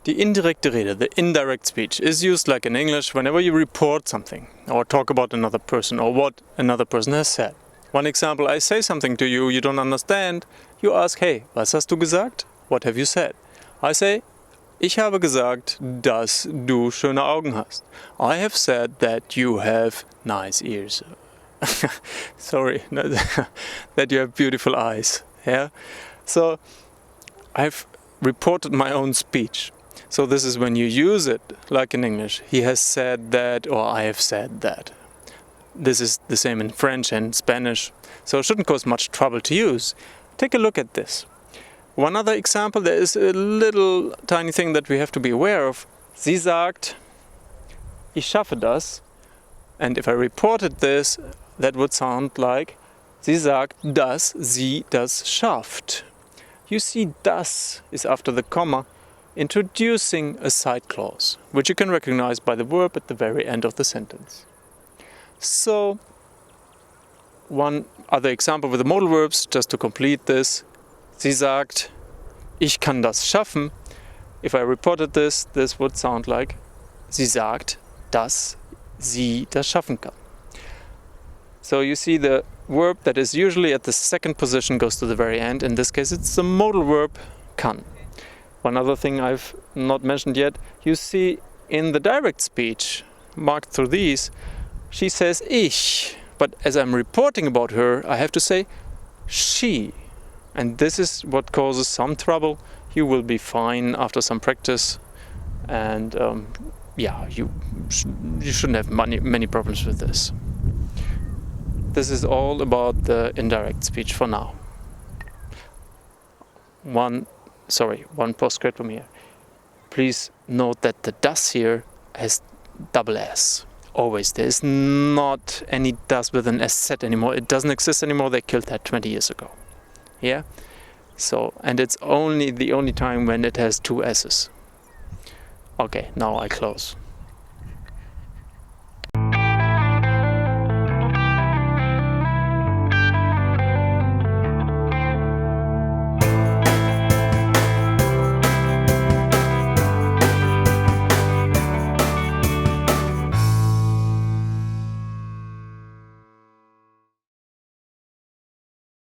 Die indirekte Rede, the indirect speech, is used like in English whenever you report something or talk about another person or what another person has said. One example, I say something to you, you don't understand, you ask, hey, was hast du gesagt? What have you said? I say, ich habe gesagt, dass du schöne Augen hast. I have said that you have nice ears. Sorry, that you have beautiful eyes. Yeah. So I've reported my own speech. So this is when you use it, like in English. He has said that, or I have said that. This is the same in French and Spanish, so it shouldn't cause much trouble to use. Take a look at this. One other example, there is a little tiny thing that we have to be aware of. Sie sagt, ich schaffe das. And if I reported this, that would sound like, sie sagt, dass sie das schafft. You see, das is after the comma, introducing a side clause, which you can recognize by the verb at the very end of the sentence. So, one other example with the modal verbs, just to complete this. Sie sagt, ich kann das schaffen. If I reported this, this would sound like, sie sagt, dass sie das schaffen kann. So you see the verb that is usually at the second position goes to the very end. In this case, it's the modal verb kann. One other thing I've not mentioned yet, you see in the direct speech, marked through these, she says ich, but as I'm reporting about her, I have to say she. And this is what causes some trouble. You will be fine after some practice, and you shouldn't have many problems with this. This is all about the indirect speech for now. One postscriptum here. Please note that the das here has double S. Always. There is not any das with an SZ anymore. It doesn't exist anymore. They killed that 20 years ago. Yeah? So, and it's the only time when it has two S's. Okay, now I close.